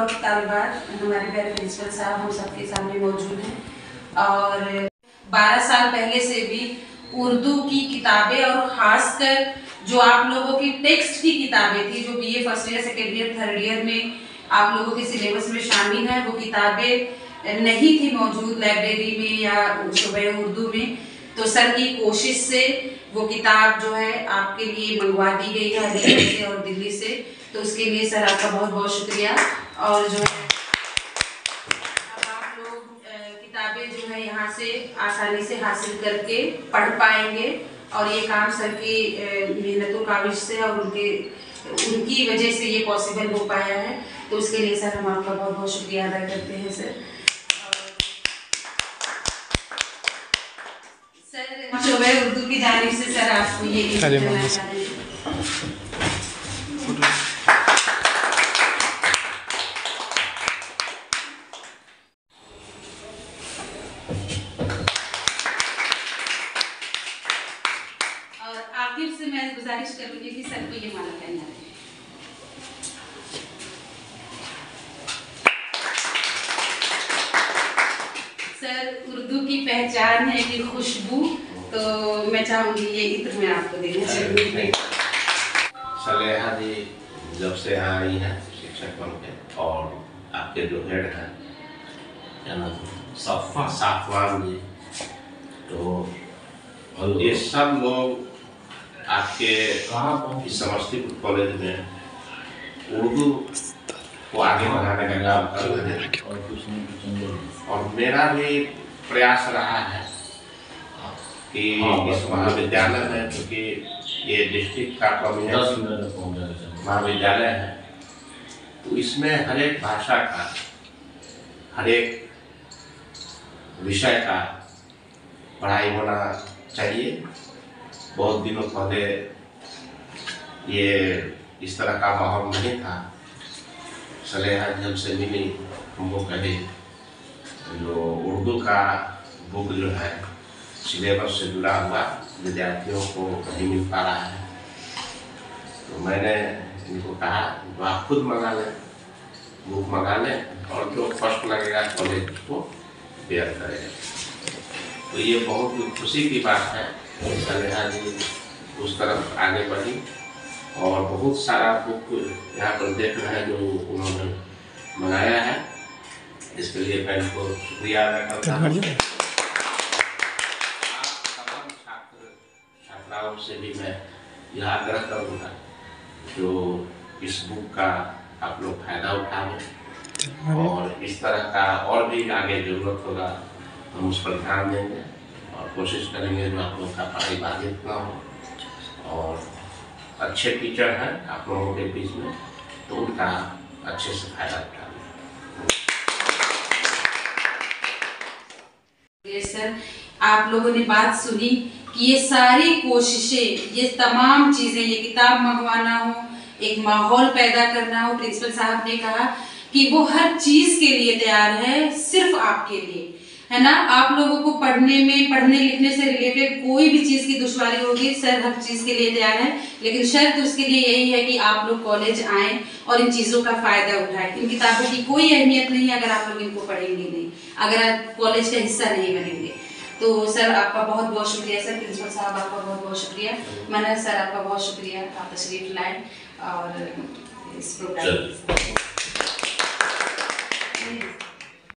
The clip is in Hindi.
बहुत तालिबान हमारे प्यारे प्रिंसिपल साहब हम सबके सामने मौजूद हैं और 12 साल पहले से भी उर्दू की किताबें और ख़ासकर जो आप लोगों की टेक्स्ट की किताबें थी जो BA first year second year third year में आप लोगों के सिलेबस में शामिल है, वो किताबें नहीं थी मौजूद लाइब्रेरी में या सुबह उर्दू में, तो सर की कोशिश से वो किताब जो है आपके लिए मंगवा दी गई है हरियाणा से और दिल्ली से, तो उसके लिए सर आपका बहुत बहुत शुक्रिया। और जो है अब आप लोग किताबें जो है यहाँ से आसानी से हासिल करके पढ़ पाएंगे और ये काम सर की मेहनतों काविश से और उनकी वजह से ये पॉसिबल हो पाया है, तो उसके लिए सर हम आपका बहुत बहुत शुक्रिया अदा करते हैं सर। सुबह उर्दू की जानिब से सर आपको ये करना चाहते हैं। और आखिर से मैं गुजारिश करूंगी कि सर को ये माला पहना है। सर उर्दू की पहचान है कि खुशबू, तो मैं चाहूंगी ये इत्र में आपको देना चाहिए। सलेहा जी जब से आई हैं शिक्षक बन के, और आपके जो हेड हैं क्या नाम साफवान जी, तो ये सब लोग आपके समस्तीपुर कॉलेज में उर्दू को आगे बढ़ाने का काम कर रहे हैं, और मेरा भी प्रयास रहा है कि इस महाविद्यालय में, क्योंकि ये डिस्ट्रिक्ट का प्रोमिनेंट महाविद्यालय है, तो इसमें हर एक भाषा का, हर एक विषय का पढ़ाई होना चाहिए। बहुत दिनों पहले ये इस तरह का माहौल नहीं था। सलेहा जब से मिली हमको कहे जो उर्दू का बुक जो है सिलेबस से जुड़ा हुआ विद्यार्थियों को नहीं मिल पा रहा है, तो मैंने इनको कहा तो आप खुद मंगा लें, बुक मंगा लें, और जो फर्स्ट लगेगा कॉलेज उसको पेयर करेगा। तो ये बहुत खुशी की बात है। सलेहा जी उस तरफ आगे बढ़ी और बहुत सारा बुक यहाँ पर देख रहे हैं जो उन्होंने मंगाया है, इसके लिए मैं इनको शुक्रिया अदा करता हूँ। तमाम छात्राओं से भी मैं यह आग्रह करूँगा जो इस बुक का आप लोग फायदा उठाएं, और इस तरह का और भी आगे जरूरत होगा हम उस पर ध्यान देंगे और कोशिश करेंगे जो आप लोग का पढ़ाई बाधित ना हो, और अच्छे टीचर हैं आप लोगों के बीच में, तो उनका अच्छे से फायदा उठाएं। सर आप लोगों ने बात सुनी कि ये सारी कोशिशें, ये तमाम चीजें, ये किताब मंगवाना हो, एक माहौल पैदा करना हो, प्रिंसिपल साहब ने कहा कि वो हर चीज के लिए तैयार है, सिर्फ आपके लिए, है ना। आप लोगों को पढ़ने लिखने से रिलेटेड कोई भी चीज की दुश्वारी होगी, सर हर चीज के लिए तैयार है, लेकिन शर्त उसके लिए यही है कि आप लोग कॉलेज आएं और इन चीजों का फायदा उठाएं। इन किताबों की कोई अहमियत नहीं है अगर आप लोग इनको पढ़ेंगे नहीं, अगर आप कॉलेज का हिस्सा नहीं बनेंगे। तो सर आपका बहुत बहुत शुक्रिया। सर प्रिंसिपल साहब आपका बहुत बहुत शुक्रिया। मनहर सर आपका बहुत शुक्रिया, आप तशरीफ लाएं और इस प्रोग्राम